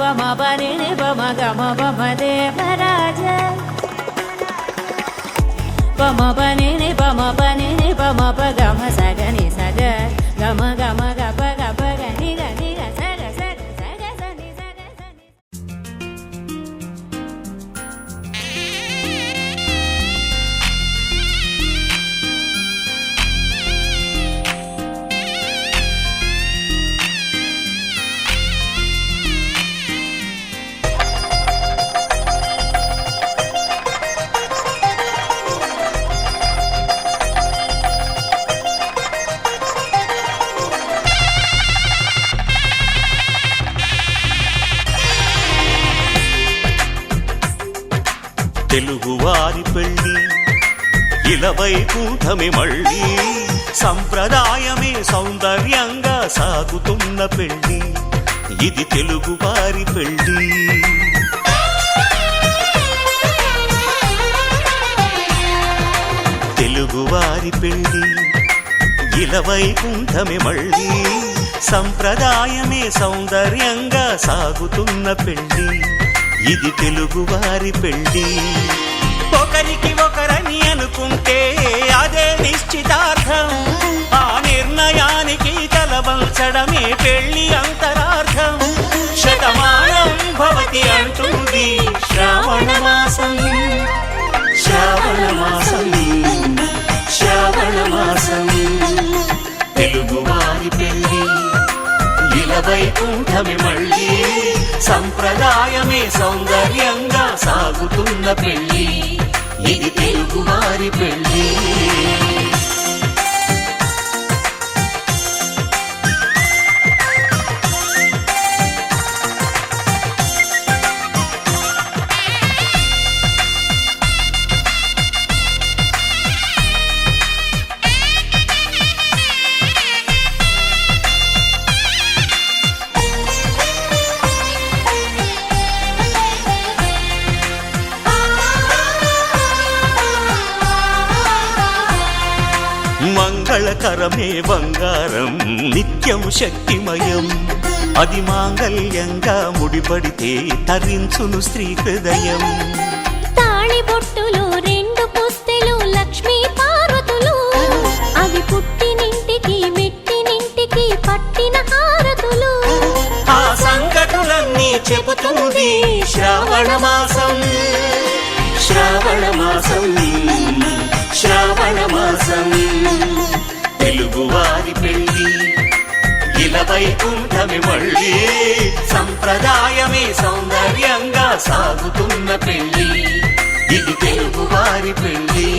బమ పని బమ గమ బమ దేవరాజ బమ పని బమ పని బమ ప గమ సగని సగ గమ గమ గప గప గని గని సగ సగ సగ సని సగ సని. తెలుగువారి పెళ్ళి ఇలవైకుంఠమే మళ్ళీ సంప్రదాయమే సౌందర్యంగా సాగుతున్న పెళ్ళి ఇది తెలుగువారి పెళ్ళి. తెలుగువారి పెళ్ళి ఇలవైకుంఠమే మళ్ళీ సంప్రదాయమే సౌందర్యంగా సాగుతున్న పెళ్ళి ఇది తెలుగువారి పెళ్ళి. ఒకరికి ఒకరని అనుకుంటే అదే నిశ్చితార్థం, ఆ నిర్ణయానికి తలవంచడమే పెళ్ళి అంతరార్థం. శతమానం భవతి అంటుంది శ్రావణ మాసం, శ్రావణ మాసం, శ్రావణ మాసం. తెలుగువారి పెళ్ళి ఇలవైకుంఠమే మళ్ళీ సంప్రదాయమే సౌందర్యంగా సాగుతున్న పెళ్ళి ఇది తెలుగువారి పెళ్ళి. మంగళకరమే బంగారం నిత్యం శక్తిమయం, అది మాంగళ్యంగా ముడిపడితే తరించును స్త్రీ హృదయం. తాళి బొట్టులు రెండు పుస్తెలు లక్ష్మీ పార్వతులు, అవి పుట్టినింటికి మెట్టినింటికి పట్టిన హారతులు. ఆ సంగతులన్నీ చెబుతుంది శ్రావణ మాసం, శ్రావణ మాసం, శ్రావణ మాసం. తెలుగువారి పెళ్ళి ఇలవైకుంఠమే మళ్ళీ సంప్రదాయమే సౌందర్యంగా సాగుతున్న పెళ్ళి ఇది తెలుగువారి పెళ్ళి.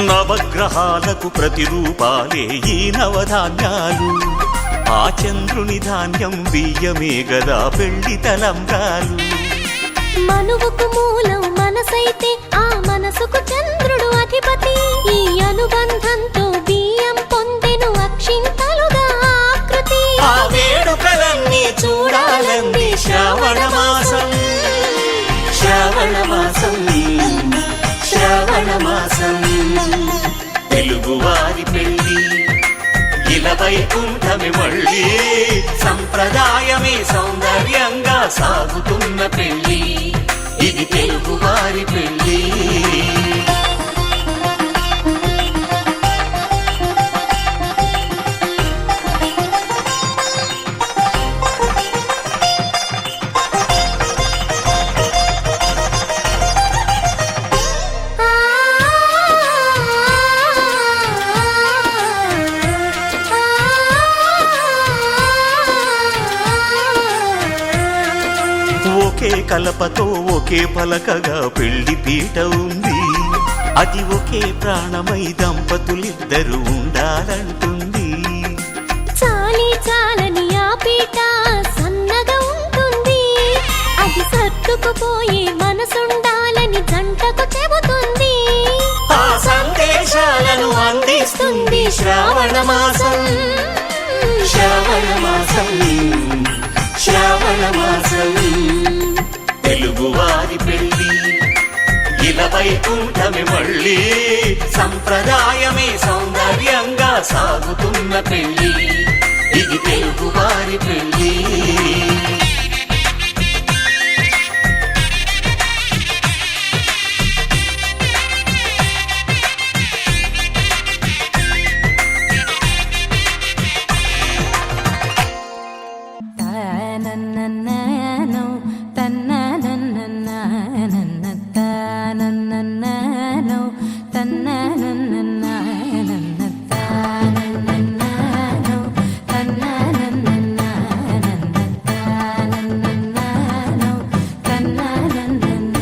నవగ్రహాలకు ప్రతిరూపాలే ఈ నవధాన్యాలు, ఆ చంద్రుని ధాన్యం బియ్యమే గదా పెళ్లి తలంబ్రాలు. మనువుకు మూలం మనసైతే ఆ మనసుకు చంద్రుడు అధిపతి, ఈ అనుబంధంతో బియ్యం పొందెను అక్షింతలుగా ఆకృతి. ఆ వేడుకలన్నీ చూడాలంది శ్రావణ మాసం, శ్రావణ మాసం, శ్రావణ మాసం. తెలుగువారి పెళ్ళి ఇలవైకుంఠమే మళ్ళీ సంప్రదాయమే సౌందర్యంగా సాగుతున్న పెళ్ళి ఇది తెలుగువారి పెళ్ళి. ఒకే కలపతో ఒకే పలకగా పెళ్లి పీట ఉంది, అది ఒకే ప్రాణమై దంపతులిద్దరు ఉండాలంటుంది. చాలి చాలని ఆ పీట సన్నగా ఉంటుంది, అది సర్దుకుపోయే మనసుండాలని జంటకు చెబుతుంది. ఆ సందేశాలను అందిస్తుంది శ్రావణ మాసం, శ్రావణ మాసం, శ్రావణ మాసం తెలుగువారి పెళ్లి ఇలా వైకుంఠమే మళ్ళీ సంప్రదాయమే సౌందర్యంగా సాగుతున్న పెళ్లి ఇది తెలుగువారి పెళ్లి తనననననో తననననననన తనననననో తననననననన తనననననో తననననననన తనననననో తననననననన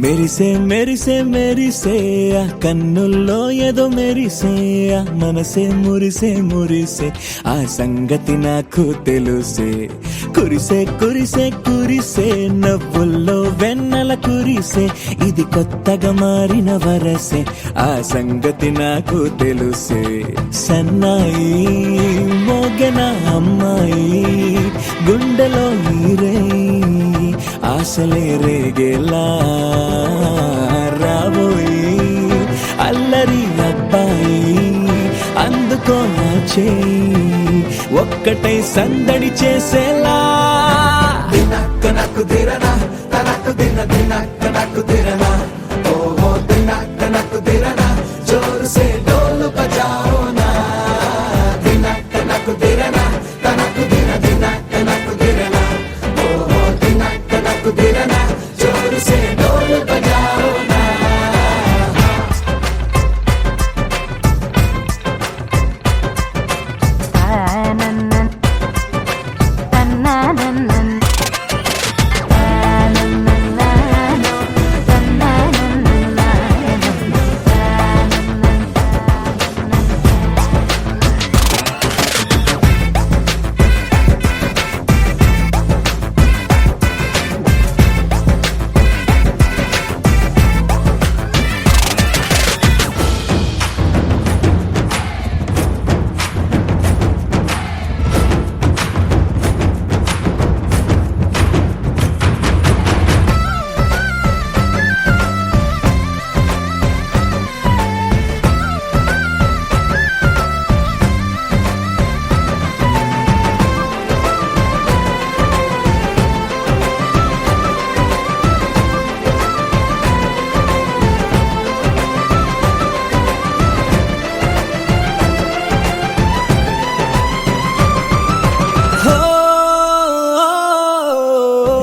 మెరిసే మెరిసే మెరిసే ఆ కన్నుల్లో ఏదో మెరిసే ఆ మనసే మురిసే మురిసే ఆ సంగతి నాకు తెలుసే కురిసే కురిసే కురిసే నవ్వుల్లో వెన్నెల కురిసే ఇది కొత్తగా మారిన వరసే ఆ సంగతి నాకు తెలుసే సన్నాయి మోగెన అమ్మాయి గుండెలో ఈరే ఆశలే రేగేలా రాబోయి అల్లరి అబ్బాయి అందుకో నా చేయి ఒక్కటై సందడి చేసేలా దినక్క నాకు దిరనా తనకు దిన దినక్క నాకు దిరనా ఓహో దినక్క నాకు దిరనా జోరు సే డోలు బజాओ నా దినక్క నాకు దిరనా తనకు దిన దినక్క నాకు దిరనా ఓహో దినక్క నాకు దిరనా జోరు సే డోలు బజాओ నా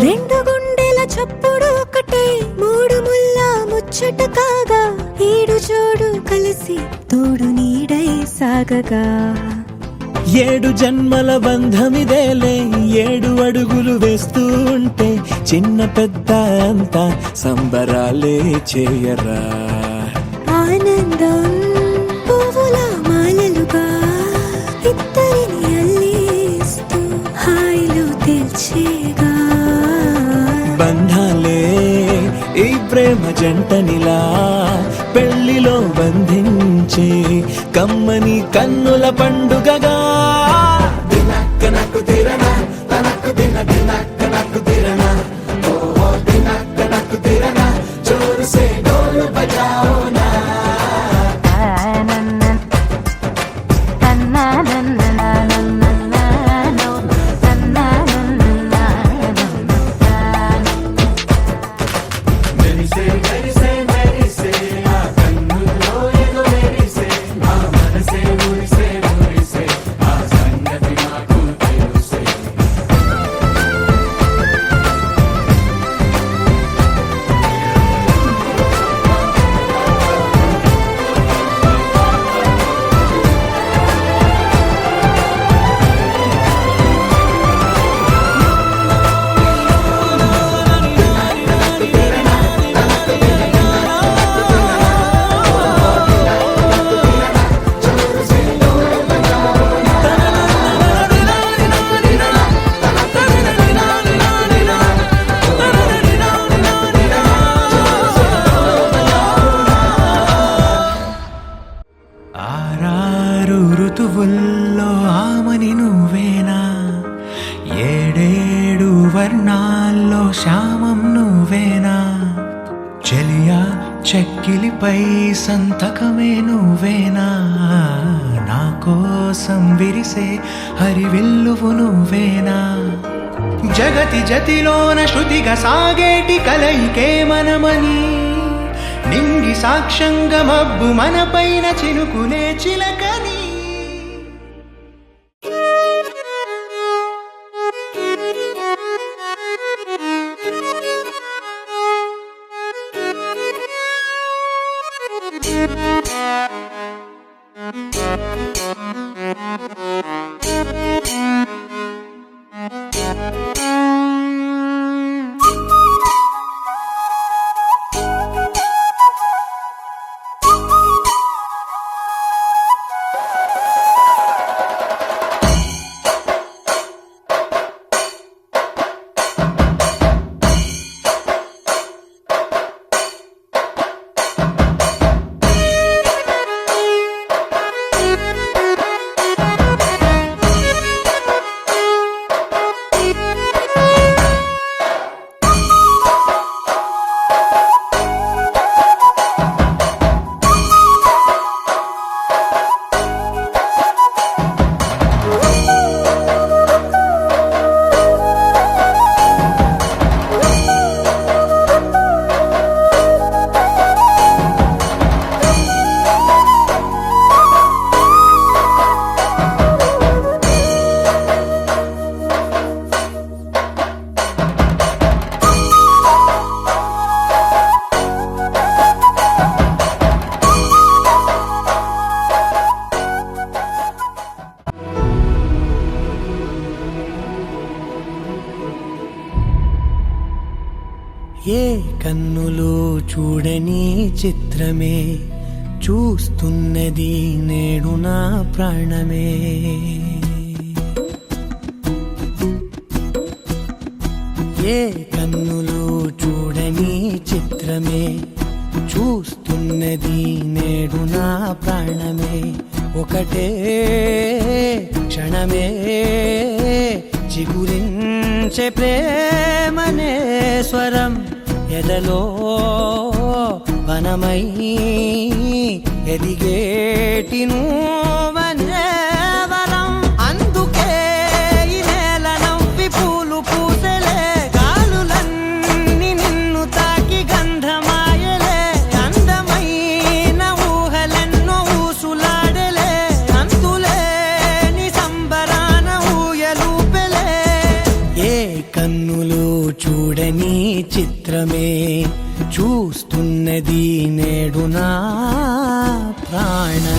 రెండు గుండెల చప్పుడు ఒకటే మూడు ముల్ల ముచ్చట కాగా ఈడు జోడు కలిసి తోడు నీడై సాగగా ఏడు జన్మల బంధమిదేలే ఏడు అడుగులు వేస్తూ ఉంటే చిన్న పెద్ద అంతా సంబరాలే చేయరా ఆనందం పువ్వుల మాలలుగా ఇద్దరిని అల్లేస్తూ హాయిలో తెల్చేగా బంధాలే ఈ ప్రేమ జంటనిలా పెళ్లిలో బంధించే కమ్మని కన్నుల పండుగగా దినక్క నాకు దిరనా తనకు దిన దినక్క నాకు దిరనా ఓహో దినక్క నాకు దిరనా జోరు సే డోలు బజాओ నా మెరిసే మెరిసే మెరిసే ఆ కన్నుల్లో ఏదో మెరిసే ఆ మనసే మురిసే మురిసే ఆ సంగతి నాకు తెలుసే ఋతువుల్లో ఆమని నువ్వేనా, ఏడేడు వర్ణాల్లో శ్యామం నువ్వేనా, చెలియా చెక్కిలిపై సంతకమే నువ్వేనా, నా కోసం విరిసే హరివిల్లువు నువ్వేనా, జగతి జతిలోన శృతిగా సాగేటి కలయికే మనమని, నింగి సాక్ష్యంగా మబ్బు మనపైన చినుకులే చిలకని. ఏ కన్నులు చూడని చిత్రమే చూస్తున్నది నేడు నా ప్రాణమే, ఏ కన్నులు చూడని చిత్రమే చూస్తున్నది నేడు నా ప్రాణమే, ఒకటే క్షణమే చిగురించే ప్రేమనే స్వరం, ఎదలో వనమై ఎదిగేటి నువ్వనే వరం, అందుకే ఈ నేల నవ్వి పూలు పూసలే, గాలులన్నీ నిన్ను తాకి గంధమాయలే, అందమైన ఊహలెన్నో ఊసులాడలే, అంతులేని సంబరాన ఊయలూపెలే, ఏ కన్నులు చూడని చిత్రమే చూస్తున్నది నేడు నా ప్రాణమే.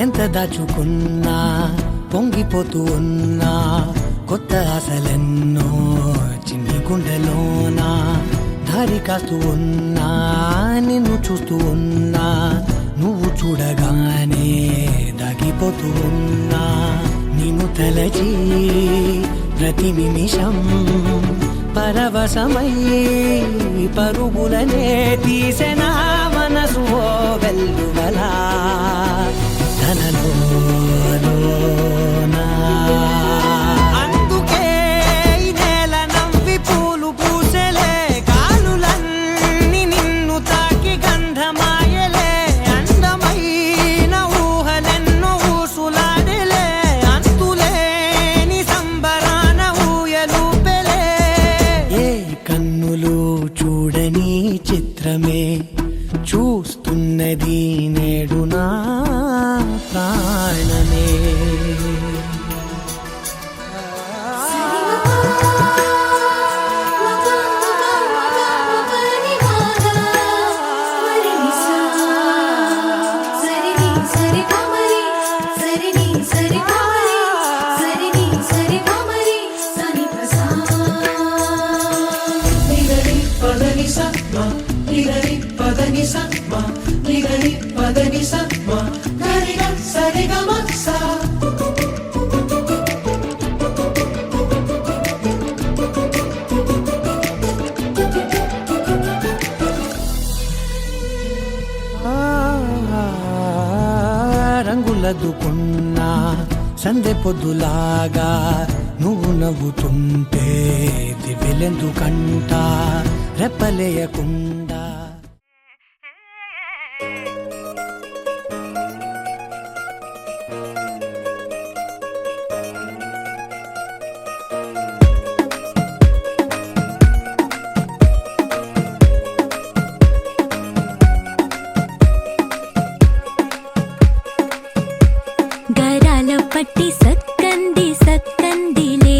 ఎంత దాచుకున్నా పొంగిపోతూ ఉన్నా, కొత్త ఆశలెన్నో చిన్ని గుండెలోనా, దారి కాస్తూ ఉన్నా నిన్ను చూస్తూ ఉన్నా, నువ్వు చూడగానే దాగిపోతూ ఉన్నా, నిన్ను తలచి ప్రతి నిమిషం పరవశమై పరుగులనే తీసెనా మనసు ఓ వెల్లువలా, అందుకే ఈ నేల నవ్వి పూలు పూసలే, గాలులన్నీ నిన్ను తాకి గంధమాయలే, అందమైన ఊహలెన్నో ఊసులాడలే, అంతులేని సంబరాన ఊయలూపెలే, ఏ కన్నులు చూడని చిత్రమే చూస్తున్నది నేడు నా ప్రాణమే. సరి పడుకున్నా సందె పొద్దులాగా నువ్వు నవ్వుతుంటే దివ్యలెందుకంట రెప్పలేయకుండా. గరాల పట్టి సక్కంది సక్కందిలే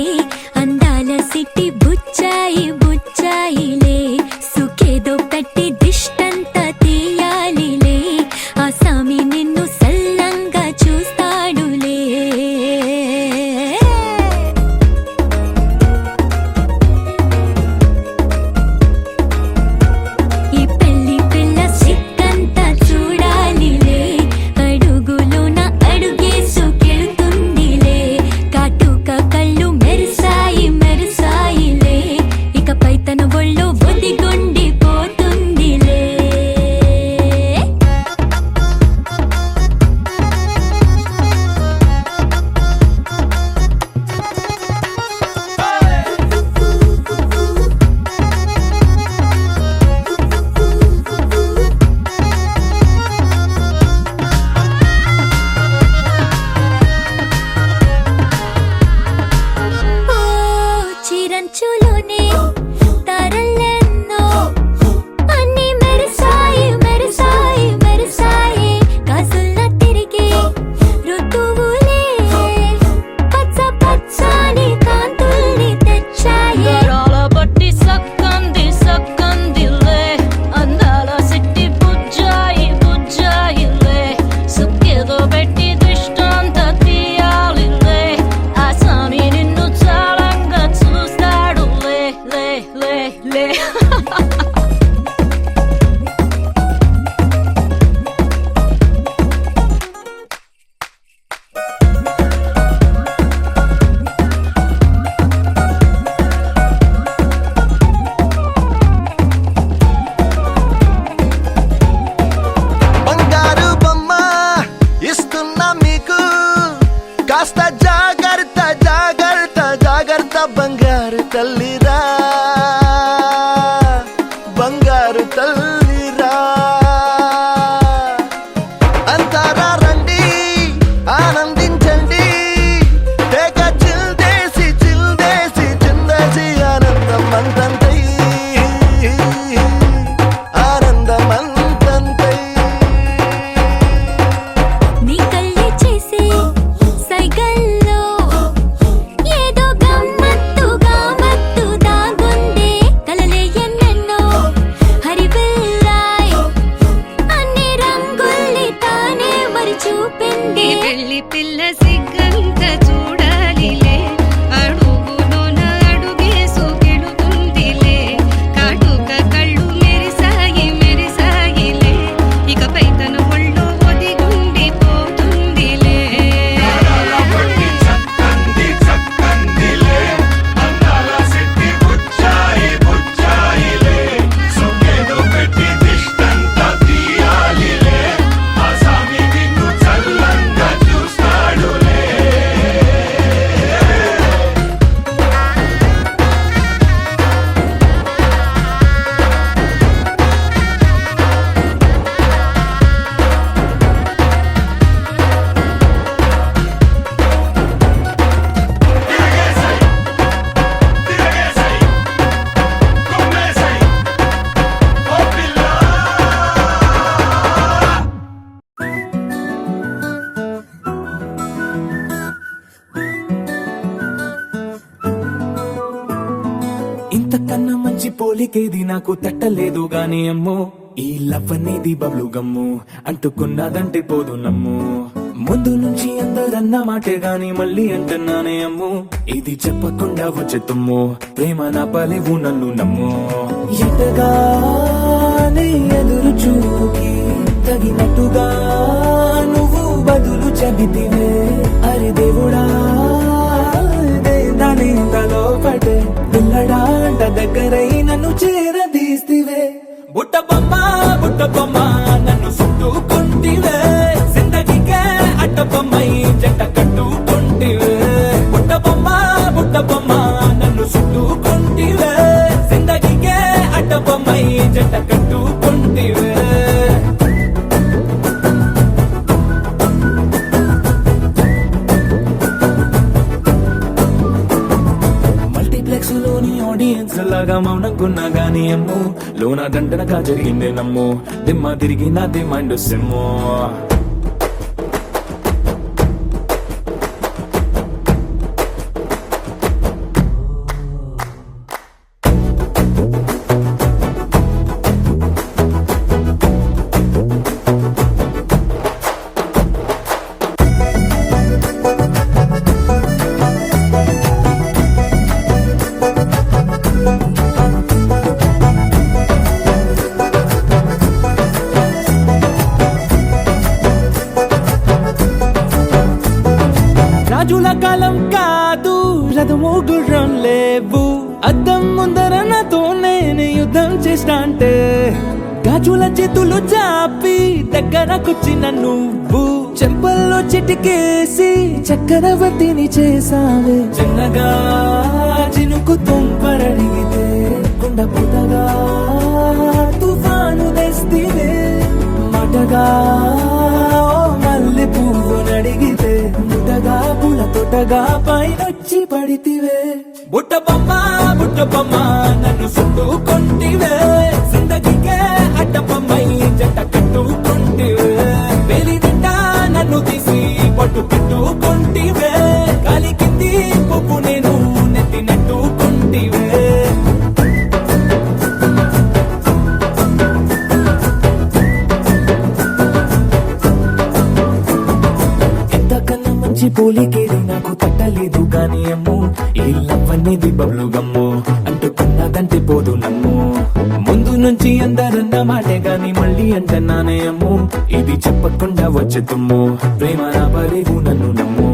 అందాల సిట్టి బుచ్చాయి బుచ్చాయిలే సుఖేదో పెట్టి దిష్టంతా తీయాలిలే ఆ సామి నిన్ను సల్లంగా చూస్తాడులే. ఈ పెళ్లి పిల్ల సిక్కంతా చూడాలిలే అడుగులోన అడుగేసుకెళ్తుందిలే కాటుక కళ్ళు మెరిసాయి మెరిసాయిలే ఇకపై తన ఒళ్ళో ఒదిగొండిపోతుందిలే. ఓ చిరంచులోనే తారలెన్నో అన్ని మెరిసాయి మెరిసాయి మెరిసాయి కాసుల్లా తిరిగే ఋతువులే పచ్చ పచ్చని కాంతుల్ని తెచ్చాయి. గరాల పట్టి సక్కంది సక్కందిలే అందాల సిట్టి బుజ్జాయి బుజ్జాయిలే సుఖేదో పెట్టి దిష్టంతా తీయాలిలే ఆ సామి నిన్ను చాలంగా చూస్తాడు లే లే లే లే. బంగారు బొమ్మ ఇస్తున్నా మీకు కాస్త జాగ్రత్త జాగ్రత్త జాగ్రత్త బంగారు తల్లిరా బంగారు తల్లిరా. అంతారా రండి ఆనందించండి తెగ చిల్దేసి చిల్దేసి చిందేసి ఆనందం అంతంతై ఆనందం అంతంతై. నీ కళ్ళే చేసే సైగల్లో ఏదో గమ్మత్తుగా మత్తు దాగుందే కలలే ఎన్నెన్నో హరివిల్లాయ్ అన్ని రంగుల్ని తానే మరి చూపింది. పెళ్లి పిల్ల సిగ్గంత చూడాలిలే అడుగులోన అడుగేసుకెళుతుందిలే కాటుక కళ్ళు మెరిసాయి మెరిసాయిలే ఇకపై తన ఒళ్ళో ఒదిగుండిపోతుందిలే. పట్టి చక్కంది చక్కందిలే అందాల సిట్టి బుచ్చాయి బుచ్చాయిలే సుఖేదో పెట్టి దిష్టంతా తీయాలిలే ఆ సామి నిన్ను చల్లంగా చూస్తాడులే. తిరగేసై తిరగేసై కొమ్మేసై ఓ పిల్ల. ఇంతకన్నా మంచి పోలికేది నాకు తట్టలేదు గాని అమ్మో ఈ లవ్ అనేది బబ్లు గమ్ము అంటుకున్నదంటే పోదు నమ్ము ముందు నుంచి అందరన్న మాటే గాని మళ్ళీ అంటున్నానే అమ్ము ఇది చెప్పకుండా వచ్చే తుమ్ము ప్రేమ నా పలేవు నన్ను నమ్ము ఎటగానే ఎదురు చూకి తగినట్టుగా నువ్వు బదులు చెబితివే అరే దేవుడా దాని తలో పటే పిల్లడాంట దగ్గరై నన్ను చేరదీస్తివే బుట్ట బొమ్మ నన్ను చుట్టుకుంటివే జిందగీకే అడ్డ బొమ్మై జంట కట్టుకుంటివే బుట్ట బొమ్మ నన్ను చుట్టుకుంటివే జిందగీకే అడ్డ బొమ్మై జంట కట్టుకుంటివే మల్టీప్లెక్స్ లోని ఆడియన్స్ లాగా మౌనంకున్నా గానీ అమ్ము లోన దండనగా జరిగిందే నమ్ము దిమ్మ తిరిగి నాది మైండ్ సిమ్ము రాజుల కాలం కాదు రథము గుర్రం లేవు అద్దం ముందర నాతో నేను యుద్ధం చేస్తా అంటే గాజుల చేతులు చాపి దగ్గరకొచ్చిన నువ్వు చెంపల్లో చిటికేసి చక్రవర్తిని చేసావే చిన్నగా చినుకు తుంపరడిగితే కుండ పుటగా తుఫాను తెస్తివే మాటగా మల్లె పువ్వు నడిగితే ముటగా పుల తొటగా పైనొచ్చి పడితివే బుట్ట బొమ్మ నన్ను చుట్టుకుంటివే జిందగీకే అడ్డ బొమ్మై జంట కట్టుకుంటివే వేలి నిండా నన్ను తీసి పట్టు పెట్టుకుంటివే కాలి కింది పువ్వు నేను నెత్తినట్టుకుంటివే మంచి పోలికేది నాకు తట్టలేదు కానీ అమ్ము ఈ లవ్ అనేది బబ్లు గమ్ము అంటుకున్నదంటే పోదు నమ్ము ముందు నుంచి అందరన్న మాటే గాని మళ్ళీ అంటున్నానే అమ్ము ఇది చెప్పకుండా వచ్చే తుమ్ము ప్రేమ నా బలివు నన్ను నమ్ము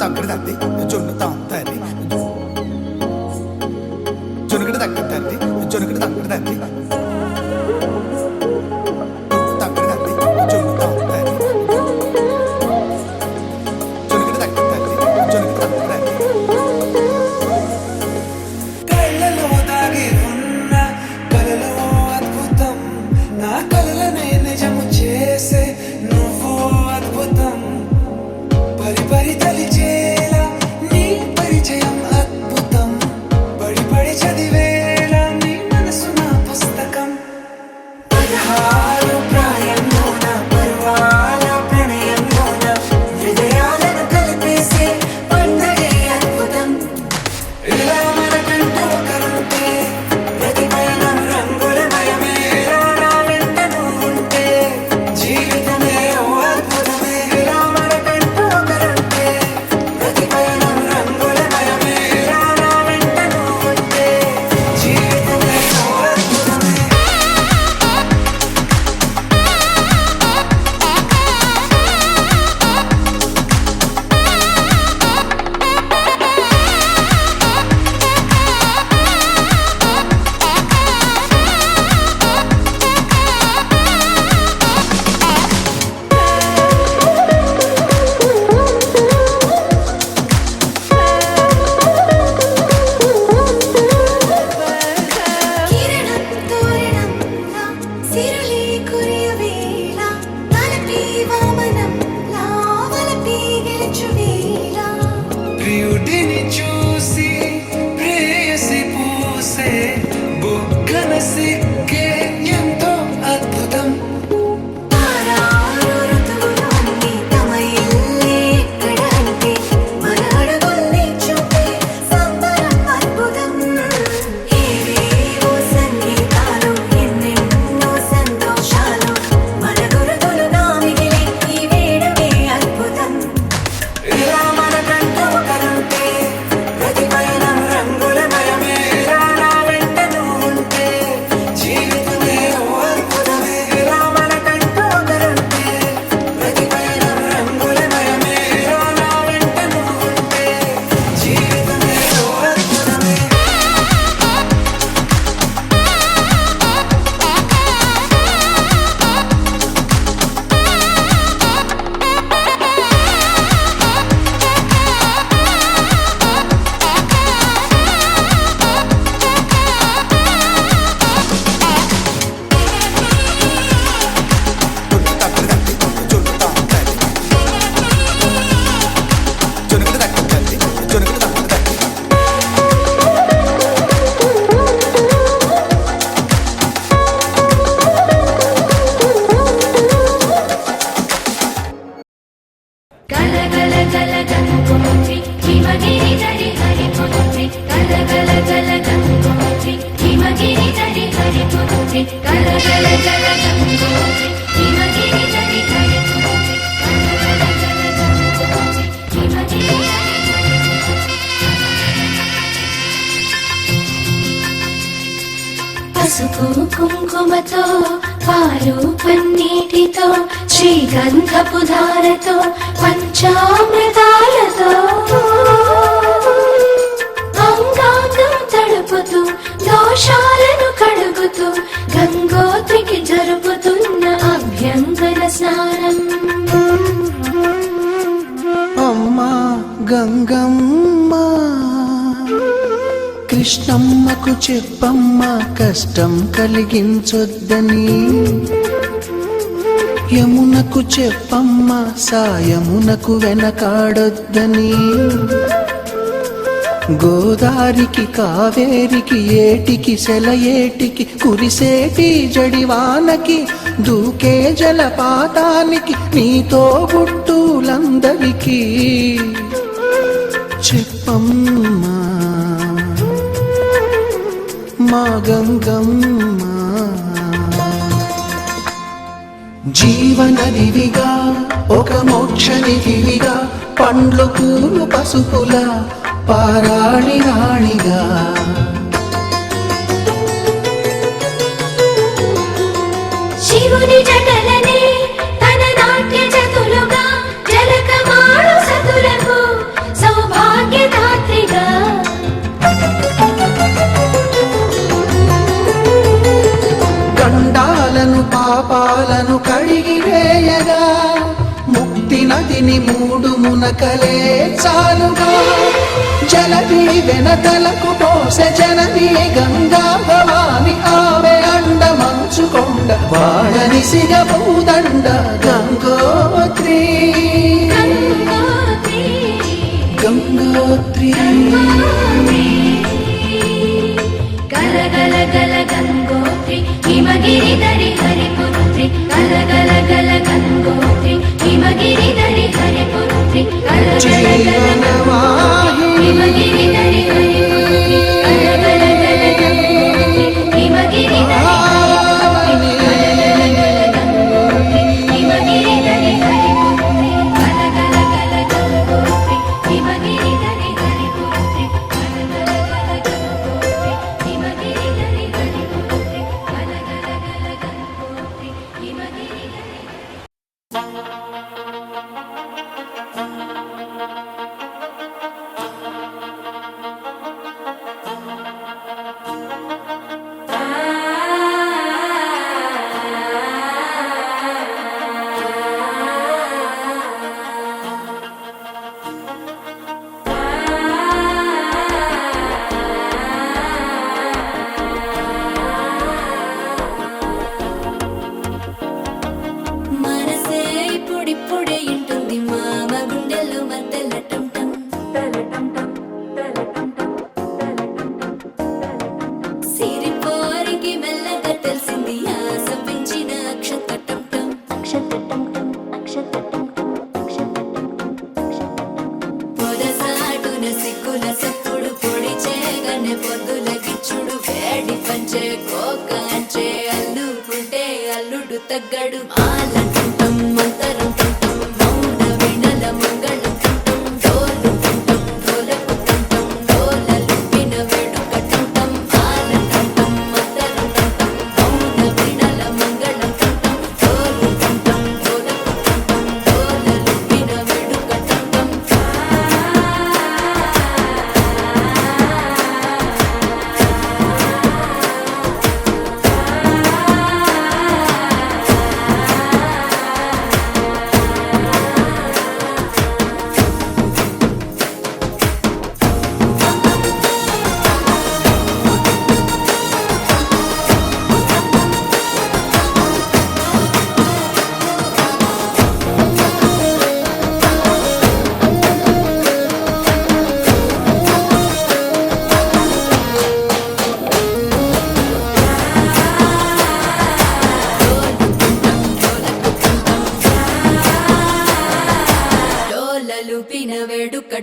తగ్గడదండి జొన్ను తాంతరి జొనుగడ తగ్గదండి జొనుగడ తగ్గదండి తగ్గడదండి జొన్ను తాంతరి జొనుగడ తగ్గదండి జొనుగడ తగ్గదండి కళ్ళలో దాగి ఉన్న కలలో అద్భుతం నా కలలనే నిజము చేసే నువ్వు అద్భుతం పరి పరి తలిచేలా నీ పరిచయం అద్భుతం పడి పడి చదివేలా నీ మనసు నా పుస్తకం 16 ప్రాయంలోన పర్వాల ప్రణయంలోన హృదయాలను కలిపేసే పండగే అద్భుతం ఇలా మనకంటూ ఒకరుంటే ప్రతిపైన రంగుల మయమే నా వెంట నువ్వుంటే జీవితమే ఓ అద్భుతమే ఇలా మనకంటూ ఒకరుంటే ప్రతిపైన రంగుల మయమే నా వెంట నువ్వుంటే జీవితమే ఓ అద్భుతమే కిరణం తోరణంలా సిరులే కురియవేళ తలపి వామనంలా వలపి గెలుచువేళ ప్రియుడిని చూసి ప్రేయసి పూసే బుగ్గన సిగ్గే ఎంతో అద్భుతం ఆరారు ఋతువులోని తమ ఇల్లే ఎక్కడ అంటే మన అడుగుల్ని చూపే సంబరం అద్భుతం ఏవేవో సంగీతాలు ఎన్నెన్నో సంతోషాలు మన గురుతులుగా మిగిలే ఈ వేడుకే అద్భుతం ఇలా మన గంగోత్రి హిమగిరి ధరి హరిపుత్రి గల గల గల గంగోత్రి హిమగిరి ధరి హరిపుత్రి గల గల గల గంగోత్రి హిమగిరి ధరి హరిపుత్రి గల గల గల గంగోత్రి హిమగిరి పసుపు కుంకుమతో పాలు పన్నీటితో శ్రీగంధపు ధారతో పంచామృతాలతో అంగాంగం తడుపుతూ దోషాలను కడుగుతూ గంగోత్రికి జరుపుతున్న అభ్యంగన స్నానం. అమ్మా గంగమ్మ కృష్ణమ్మకు చెప్పమ్మా కష్టం కలిగించొద్దని, యమునకు చెప్పమ్మా సాయమునకు వెనకాడొద్దని, గోదారికి కావేరికి ఏటికి సెలయేటికి కురిసేటి జడివానకి దూకే జలపాతానికి నీతో బుట్టులందరికీ చెప్పమ్మా మా గంగమ్మ. జీవనదివిగా ఒక మోక్షనిధివిగా పండ్లు పూలు పసుపుల పారాణి రాణిగా శివుని జటలనే తన నాట్య చతులుగా జలకమాడు సతులకు సౌభాగ్యదాత్రిగా గండాలను పాపాలను కడిగివేయగా ముక్తి నదిని మూడు మునకలే చాలుగా, జలది వెనకలకు పోసె జనని గంగా భవాని ఆమె అండ మంచుకొండ వాడని సిగబూదండ గంగోత్రి గంగోత్రి గల గల గల గంగోత్రి హిమగిరి ధరి హరిపుత్రి గల గల గల గంగోత్రి హిమగిరి ధరి హరిపుత్రి గల గల గల గంగోత్రి హిమగిరి ధరి హరిపుత్రి గల గల గల గంగోత్రి హిమగిరి ధరి హరిపుత్రి గల గల గల గంగోత్రి హిమగిరి ధరి హరిపుత్రి గల గల గల గంగోత్రి హిమగిరి ధరి హరిపుత్రి గల గల గల గంగోత్రి హిమగిరి ధరి హరిపుత్రి గల గల గల గంగోత్రి హిమగిరి ధరి మనసే ఇప్పుడిప్పుడే ఇంటుంది మామ గుండెల్లో మధ్యల టంటం సిరిపోరికి మెల్లగా తెలిసింది ఆశ పెంచిన అక్షత టంటం పొదసాటున సిగ్గుల సప్పుడు పొడి చేయగానే పొద్దుల గిచ్చుడు వేడి పంచే కోకాంచే అల్లుకుంటే అల్లుడు తగ్గడు మాలంటుంటం మంతరం టుంటం మౌన వినల మంగళం టుంటం డోలు టుంటం డోలకు టుంటం డోలలుంపిన వేడుక టుంటం మాలంటుంటం మంతరం టుంటం మౌన వినల మంగళం టుంటం డోలు టుంటం డోలకు టుంటం డోలలుంపిన వేడుక టుంటం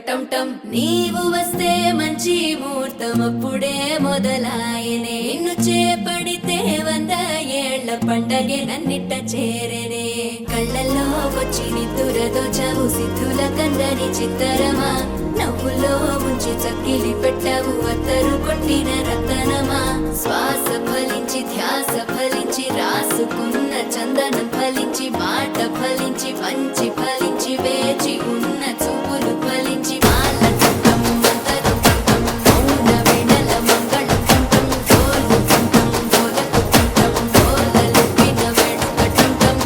టం టం నీవు వస్తే మంచి ముహూర్తం అప్పుడే మొదలాయనే నిన్ను చేపడితే 100 ఏళ్ల పండగే నన్నిట్ట చేరేనే కళ్ళల్లో వచ్చి నిద్దురదోచావు సిద్ధుల కందని చిత్తరమా నవ్వులో ముంచి చక్కిలి పెట్టావు అత్తరు కొట్టిన రతనమా శ్వాస ఫలించి ధ్యాస ఫలించి రాసుకున్న చందనం ఫలించి మాట ఫలించి మంచి ఫలించి వేచి ఉన్న చూపులు ఫలించి మాల చుట్టం మంతరు చుట్టం మౌన వెడల మంగళ చుట్టం గోలు చుట్టం గోలకు చుట్టం గోలలు పిన వెడుక చుట్టం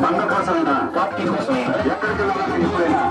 మన కోసమైనా పార్టీ కోసమైనా ఎక్కడికి వెళ్ళాలని ఎప్పుడైనా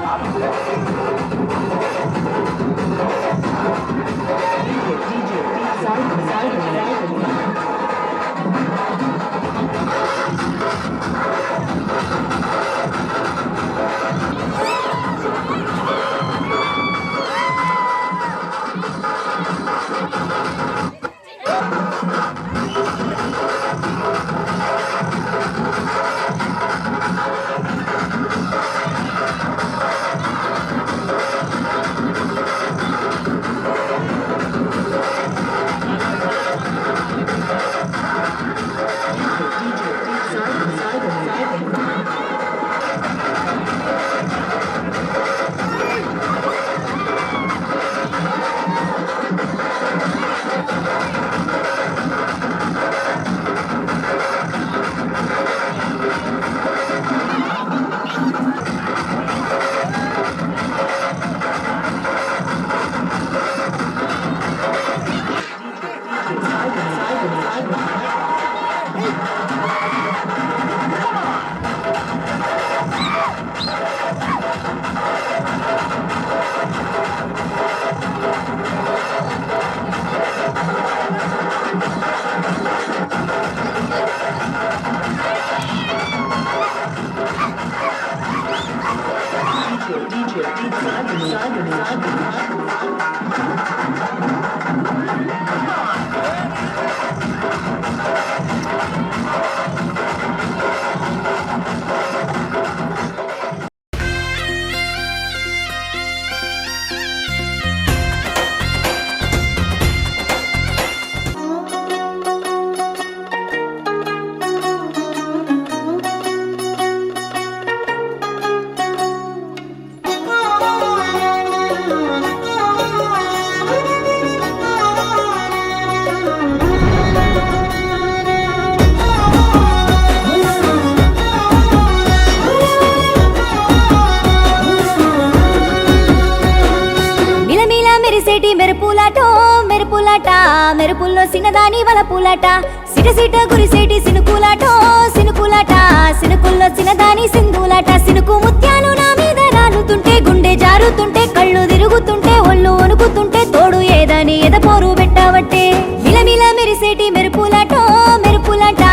మెరిసేటి మెరుపులాటో మెరుపులాట మెరుపుల్లో సినదాని వలపులాట సిట సిట గురిసేటి సినుకులాటో సినుకులాట సినుకుల్లో సినదాని సింధులాట సినుకు ముత్యాలు నా మీద రాలుతుంటే గుండె జారుతుంటే కళ్ళు తిరుగుతుంటే ఒళ్ళు వణుకుతుంటే తోడు ఏదని ఎదపోరు పెట్టవట్టే మిలమిల మెరిసేటి మెరుపులాటో మెరుపులాట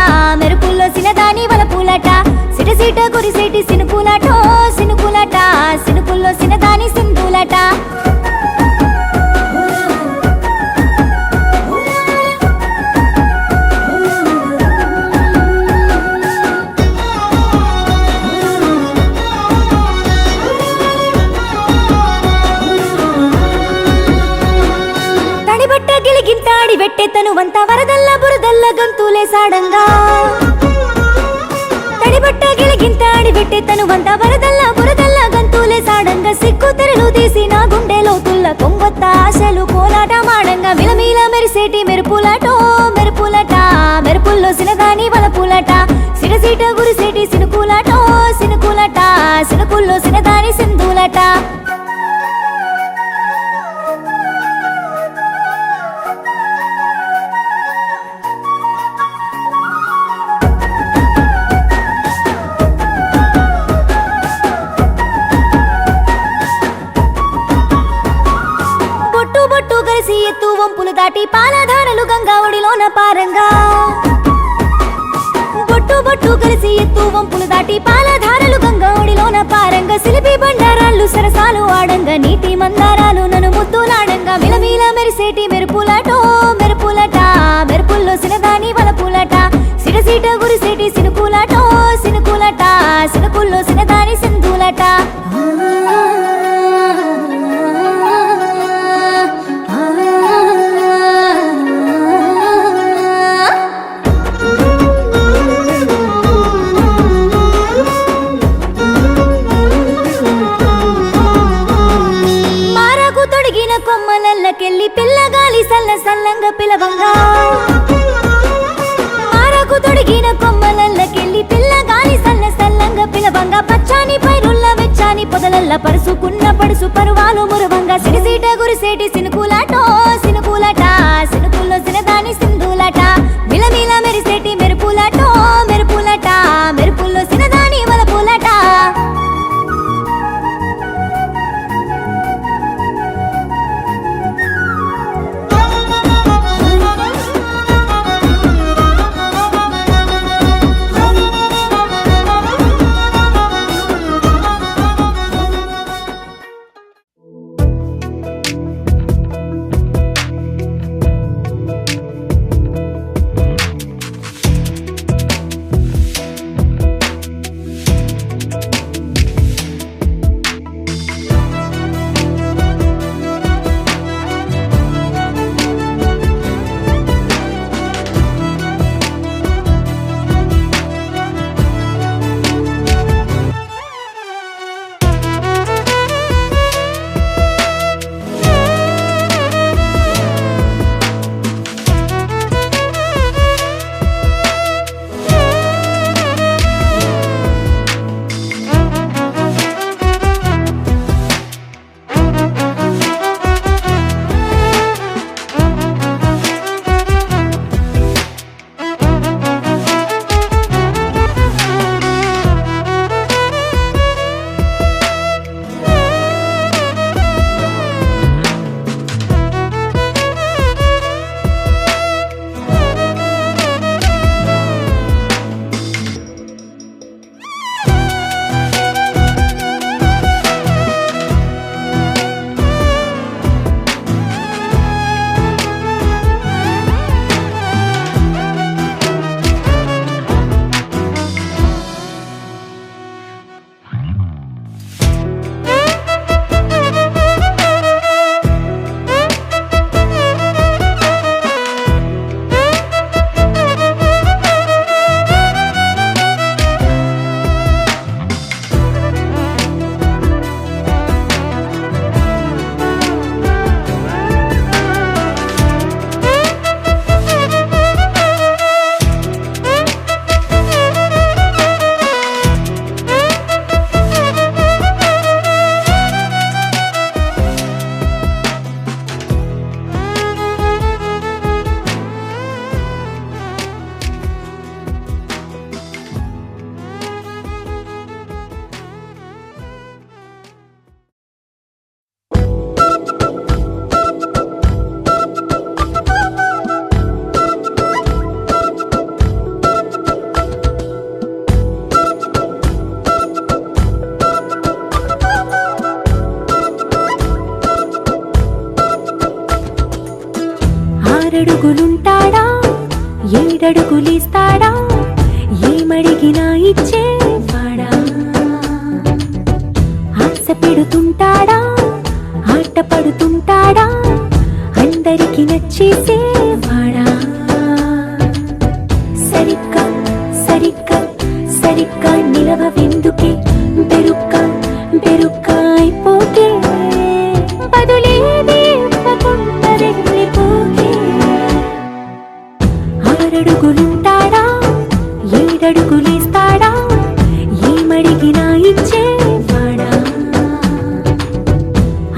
మెరుపుల్లో సినదాని వలపులాట సిట సిట గురిసేటి సినుకులాటో సినుకులాట సినుకుల్లో సినదాని సింధులాట గిలిగింతాడి వెట్టెతను వంత వరదల్ల బురదల్ల గంతులే సాడంగా తడిబట్ట గిలిగింతాడి వెట్టెతను వంత వరదల్ల బురదల్ల గంతులే సాడంగా సిక్కు తెరలు తీసి నా గుండె లోతుల్ల కొంగొత్త ఆశలు కోలాట మాడంగా మిలమిల మెరిసేటి మెరుపులాటో మెరుపులాట మెరుపుల్లో సినదాని వలపులాట సిరసీట గురిసేటి సినుకులాటో సినుకులాట సినుకుల్లో సినదాని సింధులాట ఎత్తు వంపులు దాటి పాలధారలు గంగా ఒడిలోన పారంగా బొట్టు బొట్టు కలిసి ఎత్తు వంపులు దాటి పాలధారలు గంగా ఒడిలోన పారంగా సిలిపి బండారాళ్ళు సరసాలు ఆడంగా నీటి మందారాలు నన్ను ముద్దులాడంగా మిలమిల మెరిసేటి మెరుపులాటో మెరుపులాట మెరుపుల్లో సినదాని వలపులాట సిడసీట గురిసేటి సినుకులాటో సినుకులాట సినుకుల్లో సినదాని సింధులాట కొమ్మలకెళ్ళి పిల్లగాలి సల్ల సల్లంగా పిలవంగా మారకు తొడిగిన కొమ్మలకెళ్ళి పిల్లగాలి సల్ల సల్లంగా పిలవంగా పచ్చాని పైరుల్ల వెచ్చాని పొదలల్ల పరుసుకున్న పడుసు పరువాలు మురవంగా సిరిసీట గురిసేటి సినుకులాటో సినుకులాట సినుకుల్లో సినదాని సింధులాట మిలమిల మెరిసేటి మెరుపులాటో మెరుపులాట మెరుపుల్లో సినదాని ఏడడుగులిస్తాడా ఏమడిగినా ఇచ్చేవాడా ఆశ పెడుతుంటాడా ఆట పడుతుంటాడా అందరికి నచ్చేసేవాడా సరిగ్గా సరిగ్గా సరిగ్గా నిలవెందుకే బెరుక్క అయిపోకే బదులేది ఇవ్వకుండా వెళ్ళిపోకే ఆరడుగులుంటాడా ఏడడుగులేస్తాడా ఏమడిగినా ఇచ్చేవాడా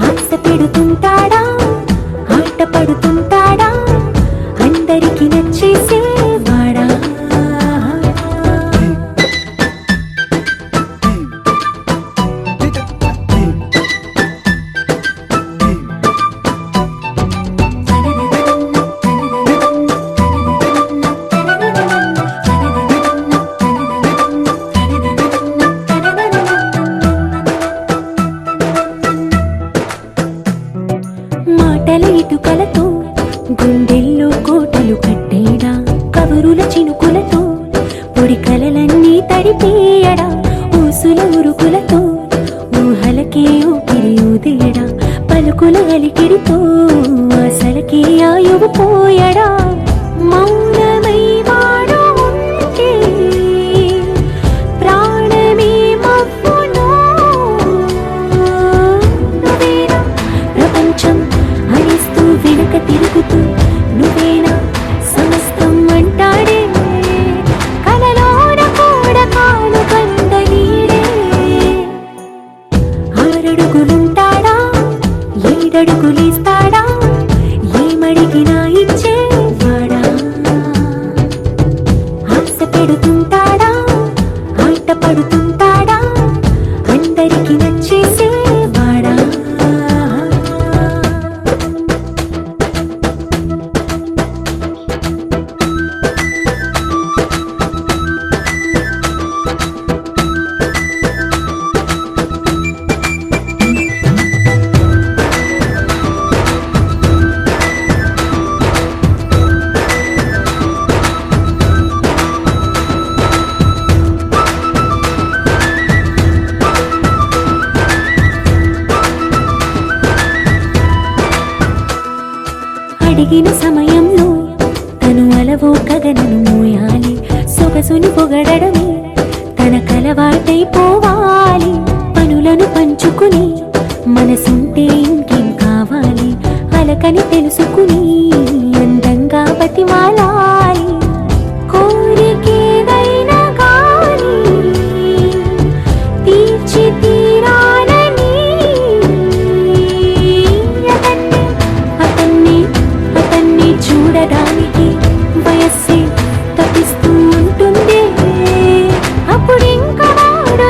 ఆశ పెడుతుంటాడా ఆట పడుతుంటాడా అందరికి నచ్చేసేవాడా మాటల ఇటుకలతో గుండెల్లో కోటలు కట్టేడా కబురుల చినుకులతో పొడి కలలన్నీ తడిపేయడా ఊసుల ఉరుకులతో ఊహలకే ఊపిరి ఊదేయడా పలుకుల అలికిడితో ఆశలకే ఆయువు పోయడా మౌనమై వాడు ఉంటే ప్రాణమే మవ్వునో నువ్వేనా ప్రపంచం అరిస్తూ వెనక తిరుగుతూ నువ్వేనా సమస్తం అంటాడే కలలోన కూడా కాను కందనీడే ఆరడుగులుంటాడా ఏడడుగులేస్తాడా ఏమడిగినా ఇచ్చేవాడా ఆశ పెడుతుంటాడా ఆట పడుతుంటాడా అందరికి నచ్చేసేవాడా అడిగిన సమయంలో తను అలవో గగనను మోయాలి సొగసుని పొగడమే తన కలవాటైపోవాలి పనులను పంచుకుని మనసుంటే ఇంకేం కావాలి అలకని తెలుసుకుని అందంగా బతిమాలాలి కోరికేదైనా గాని తీర్చి తీరాలని అతన్ని చూడడానికి వయస్సే తప్పిస్తూ ఉంటుంది అప్పుడింక వాడు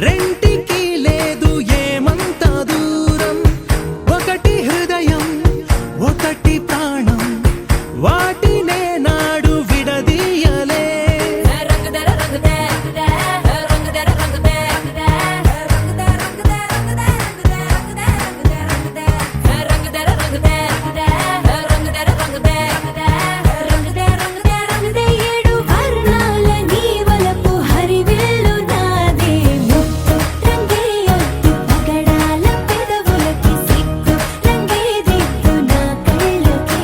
రెంటికి లేదు ఏమంత దూరం, ఒకటి హృదయం ఒకటి ప్రాణం, వాటినే నాడు విడదీయలే. ఏడు వర్ణాల నీ వలపు హరివిల్లు నాదే ముత్తు రంగే అద్దు పగడాల పెదవులకి సిగ్గు రంగే దిద్దు నా కళ్ళకి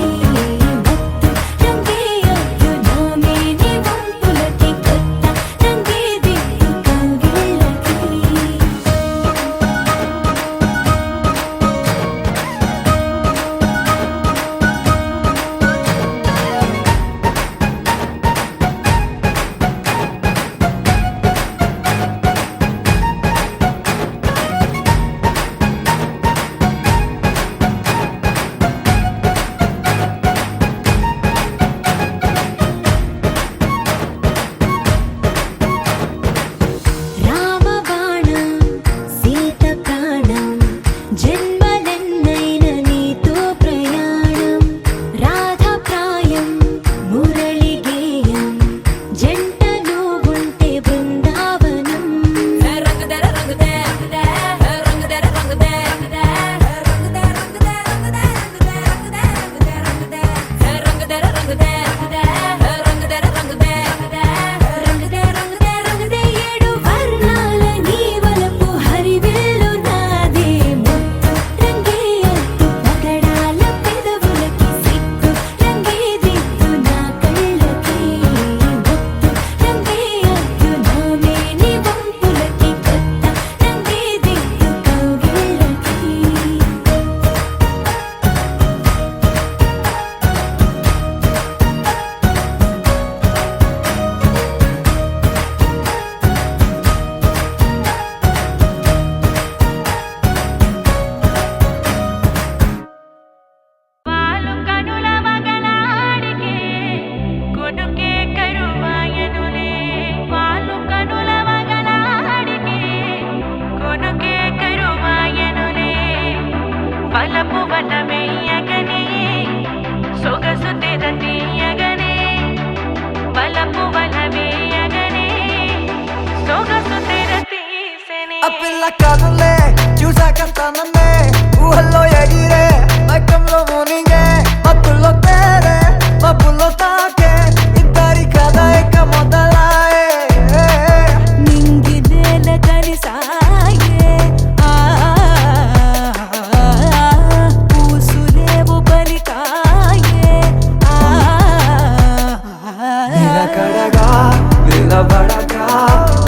ముత్తు రంగే అద్దు నా మేని వంపులకి కొత్త రంగే దిద్దు కౌగిళ్ళకి. రామబాణం సీత ప్రాణం జన్మలెన్నైన నీతో ప్రయాణం రాధా ప్రాయం మురళి గేయం జంట నువ్వుంటే బృందావనం. ఏడు వర్ణాల నీ వలపు హరివిల్లు నాదే ముత్తు రంగే అద్దు పగడాల పెదవులకి సిగ్గు రంగే దిద్దు నా కళ్ళకి ముత్తు రంగే అద్దు నా మేని వంపులకి కొత్త రంగే దిద్దు కౌగిళ్ళకి. పాలు కనుల మగలాడికే కొనుకే కరువాయనులే, పాలు కనుల మగలాడికే కొనుకే కరువాయనులే, బలపు బలమెయ్యగనే సొగసు తెర తీయగనే, బలపు బలమెయ్యగనే సొగసు తెర తీసెనే. ఆ పిల్ల కనులే చూసాక తననే ఊహల్లో ఎగిరే మైకంలో మునిగే మత్తుల్లో తేరే మబ్బుల్లో తాకే ఇద్దరి కథ ఇక మొదలాయే. నింగి నేల కలిసాయే పూసులేవు పలికాయే నిలకడగా నిలబడగా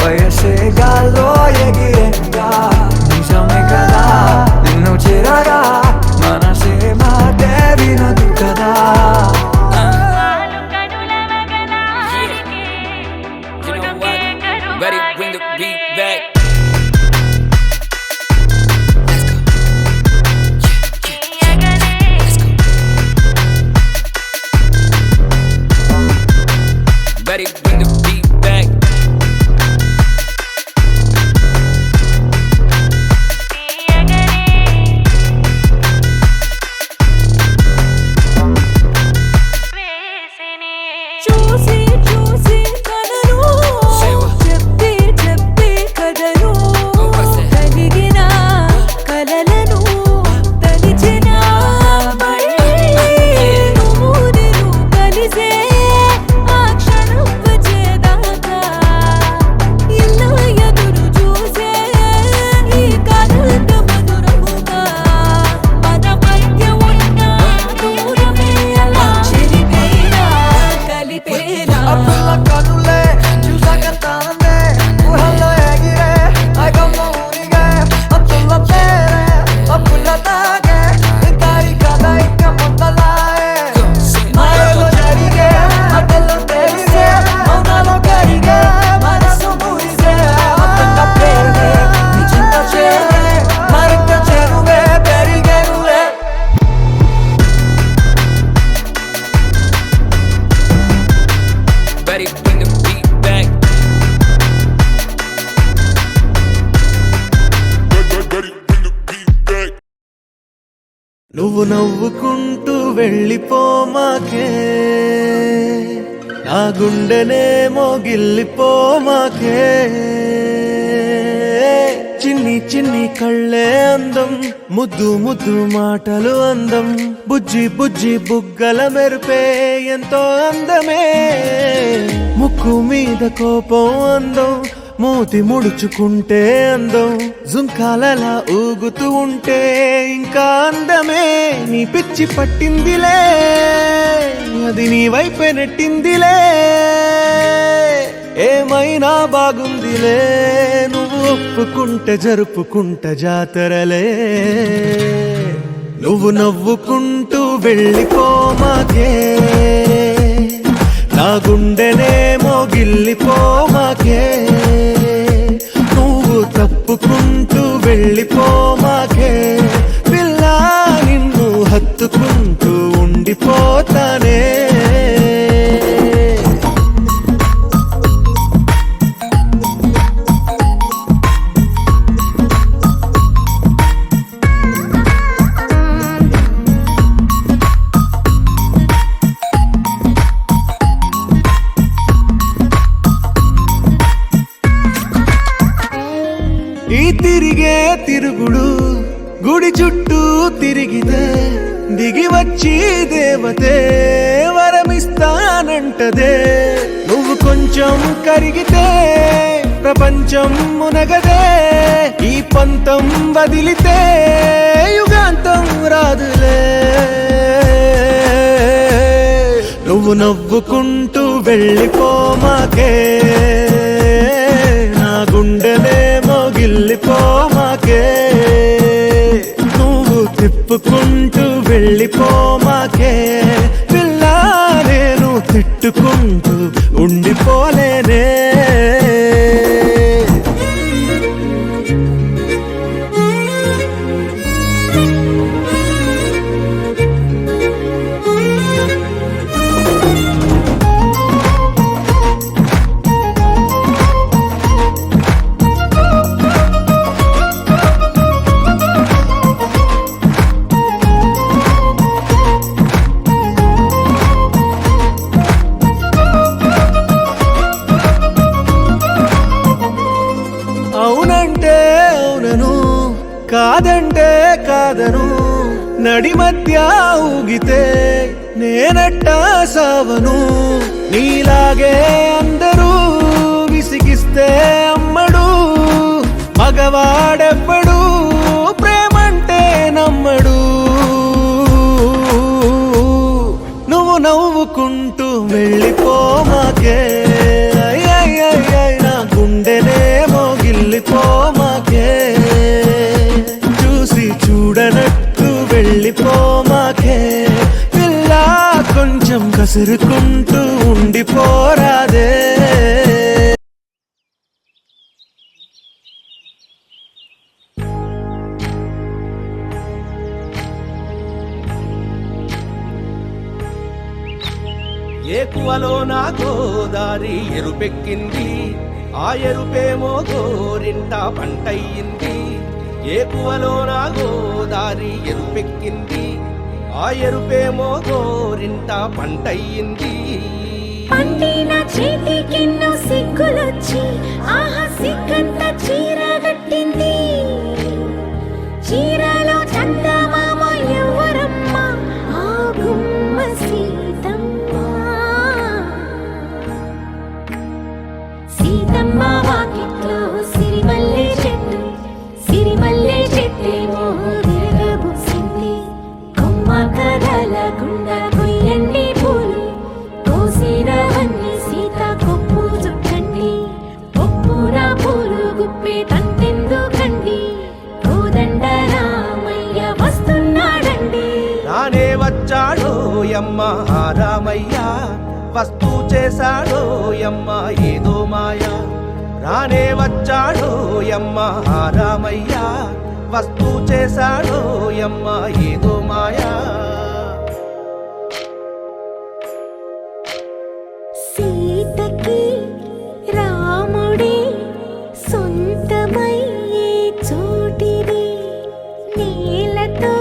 వయసే గాల్లో ఎగిరేగా నిజమే కదా నిన్ను చేరగా నువ్వు నవ్వుకుంటూ వెళ్ళిపోమాకే, నా గుండెనే మోగిల్లిపోమాకే. చిన్ని చిన్ని కళ్ళే అందం, ముద్దు ముద్దు మాటలు అందం, బుజ్జి బుజ్జి బుగ్గల మెరుపే ఎంతో అందమే. ముక్కు మీద కోపం అందం, మూతి ముడుచుకుంటే అందం, జుంకాలలా ఊగుతూ ఉంటే ఇంకా అందమే. నీ పిచ్చి పట్టిందిలే, అది నీ వైపే నెట్టిందిలే. ఏమైనా బాగుందిలే, నువ్వు ఒప్పుకుంటే జరుపుకుంట జాతరలే. నువ్వు నవ్వుకుంటూ వెళ్ళిపోమాకే, నా గుండెనే మోగిల్లిపోమాకే. నువ్వు తప్పుకుంటూ వెళ్ళిపోమాకే, పిల్ల నిన్ను హత్తుకుంటూ ఉండిపోతానే. ఈ తిరిగే తిరుగుడు గుడి చుట్టూ తిరిగితే, దిగి వచ్చి దేవతే వరమిస్తానంటదే. నువ్వు కొంచెం కరిగితే ప్రపంచం మునగదే. ఈ పంతం వదిలితే యుగాంతం రాదులే. నువ్వు నవ్వుకుంటూ వెళ్ళిపోమాకే, నా గుండెనే మోగిల్లిపోమాకే. నువ్వు తిప్పుకుంటూ వెళ్ళిపోమాకే, పిల్ల నేను తిట్టుకుంటూ ఉండిపోలేనే. అవునంటే అవునను, కాదంటే కాదను, నడి మధ్య ఊగితే నేనట్టా సావను. నీలాగే అందరూ విసిగిస్తే అమ్మడు, మగవాడెవ్వడు ప్రేమంటే నమ్మడు. నువ్వు నవ్వుకుంటూ వెళ్ళిపోమాకే, నా గుండెనే మోగిల్లిపోమాకే. చూసి చూడనట్టు వెళ్ళిపోమాకే, పిల్ల కొంచెం కసురుకుంటూ ఉండిపోరాదే. ఏకువలో నా గోదారి ఎరుపెక్కింది, ఆ ఎరుపేమో గోరింట పంటయ్యింది. ఏకువలో నా గోదారి ఎరుపెక్కింది, ఆ ఎరుపేమో గోరింట పంటయ్యింది. పండిన చేతికెన్నో సిగ్గులొచ్చి, ఆహా సిగ్గంత చీరగట్టింది. చీరలో చందమామ ఎవరమ్మ, ఆ గుమ్మ సీతమ్మ. సీతమ్మ వాకిట్లో సిరిమల్లె చెట్టు, సిరిమల్లె చెట్టేమో విరగబూసింది. కొమ్మ కదలకుండా కొయ్యండి పూలు, కోసినవన్నీ సీత కొప్పు చుట్టండి. కొప్పున పూలు గుప్పే తంతెందుకండి, కోదండ రామయ్య వస్తున్నాడండి. రానే వచ్చాడో యమ్మ ఆ రామయ్య, వస్తూ చేశాడో యమ్మ ఏదో మాయ. రానే వచ్చాడో యమ్మ ఆ రామయ్య, వస్తూ చేశాడో యమ్మ ఏదో మాయా. సీతకి రాముడే సొంతమయ్యే చోటిది, నేలతో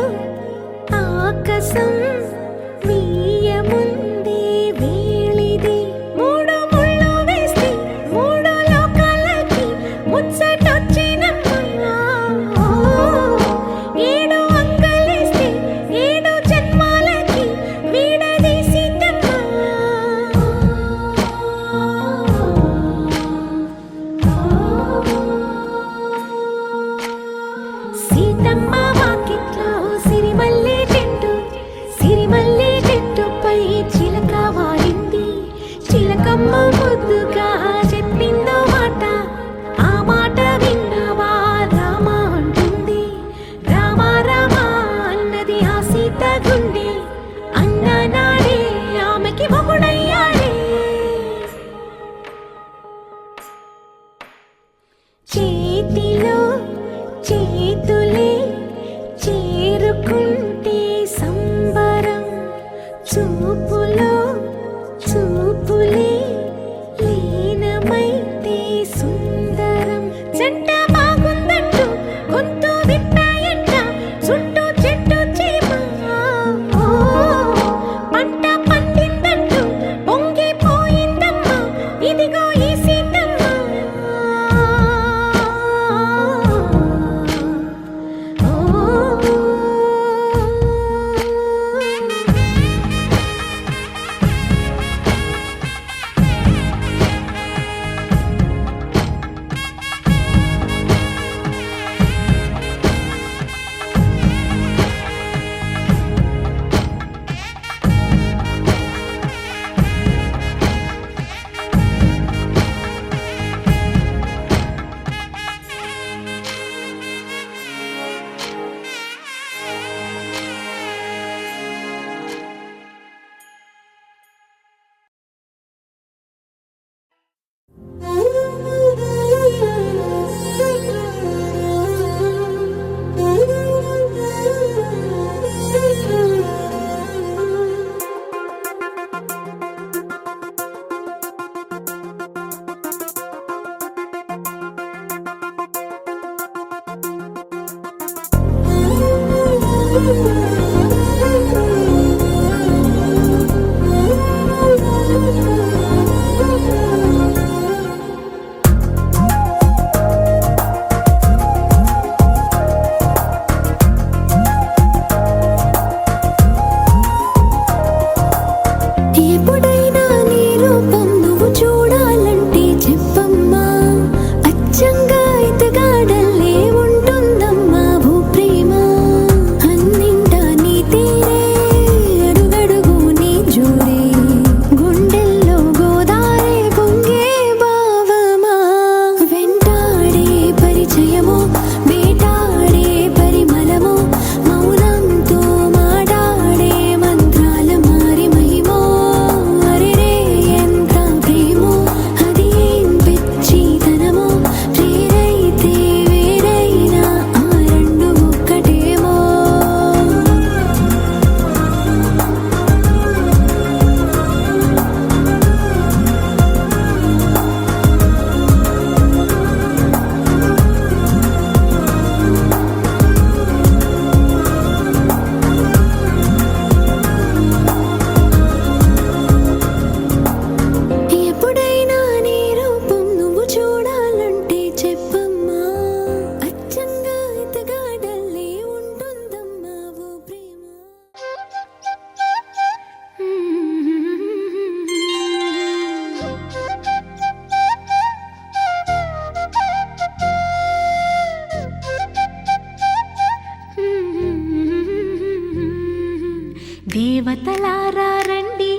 దేవతలారా రండి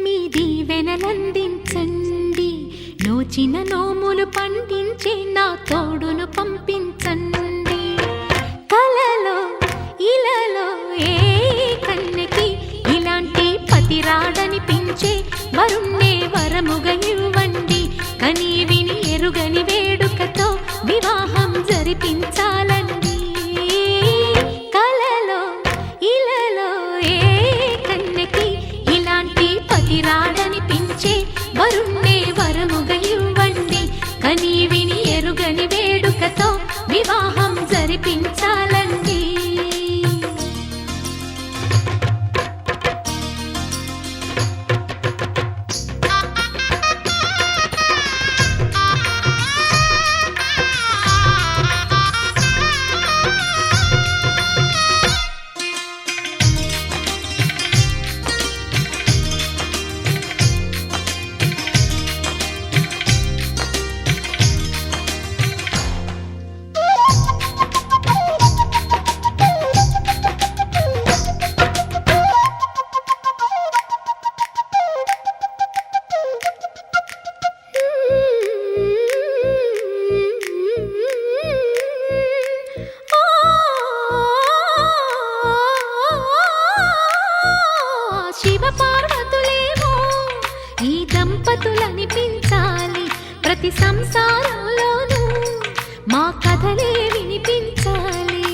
మీ దీవెనలందించండి నోచిన నోములు పండించే నా తోడును పంపించండి కలలో ఇలలో ఏ కన్నెకి ఇలాంటి పతి రాడనిపించే వరుణ్ణే వరముగా ఇవ్వండి కని విని ఎరుగని వేడుకతో వివాహం జరిపించాలండి కలలో ఇలలో ఏ కన్నెకి ఇలాంటి పతి రాడనిపించే వరుణ్ణే వరముగా ఇవ్వండి కని విని ఎరుగని వేడుకతో వివాహం జరిపించాలండి శివ పార్వతులేమో ఈ దంపతులనిపించాలి ప్రతి సంసారంలోనూ మా కథలే వినిపించాలి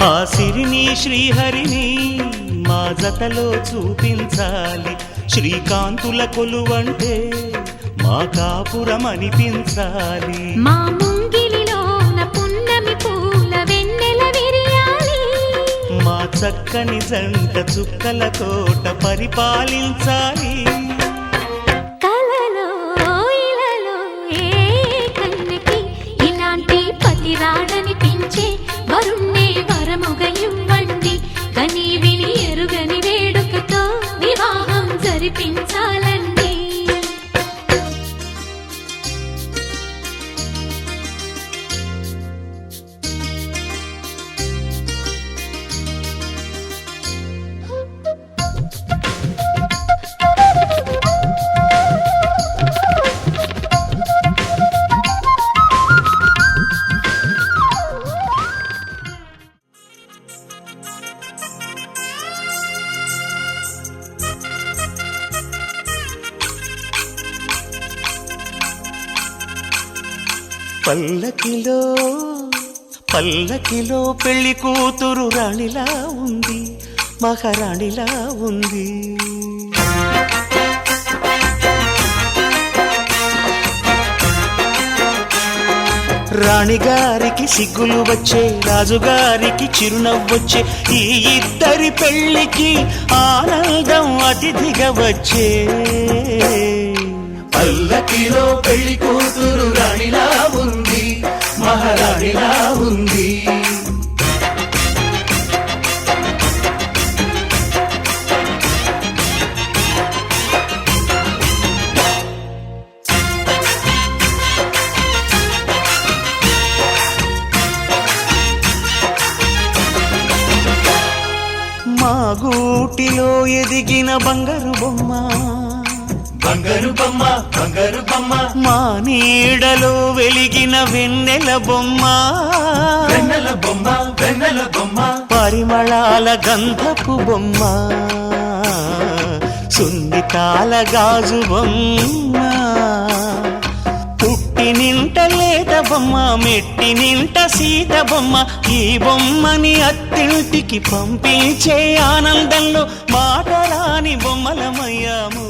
ఆ సిరిని శ్రీహరిని మా జతలో చూపించాలి శ్రీకాంతుల కొలువంటే మా కాపురం అనిపించాలి మా ముంగిలిలోన పున్నమి పూల వెన్నెల విరియాలి మా చక్కని జంట చుక్కల తోట పరిపాలించాలి కలలో ఇలలో ఏ కన్నెకి ఇలాంటి పతి రాడనిపించే వరుణ్ణే వరముగా ఇవ్వండి కని విని ఎరుగని వేడుకతో వివాహం జరిపించాలండి పల్లకిలో పల్లకిలో పెళ్లి కూతురు రాణిలా ఉంది మహారాణిలా ఉంది రాణిగారికి సిగ్గులు వచ్చే రాజుగారికి చిరునవ్వొచ్చే ఈ ఇద్దరి పెళ్లికి ఆనందం అతిథిగా వచ్చే పల్లకిలో పెళ్లి కూతురు రాణిలా ఉంది మహారాణిలా ఉంది మా గూటిలో ఎదిగిన బంగారు బొమ్మ బంగారు బొమ్మ బంగారు బొమ్మ మా నీడలో వెలిగిన వెన్నెల బొమ్మ వెన్నెల బొమ్మ వెన్నెల బొమ్మ పరిమళాల గంధపు బొమ్మ సున్నితాల గాజు బొమ్మ పుట్టి నింట లేత బొమ్మ మెట్టి నింట సీత బొమ్మ ఈ బొమ్మని అత్తింటికి పంపించే ఆనందంలో మాటరాని బొమ్మలమయ్యాము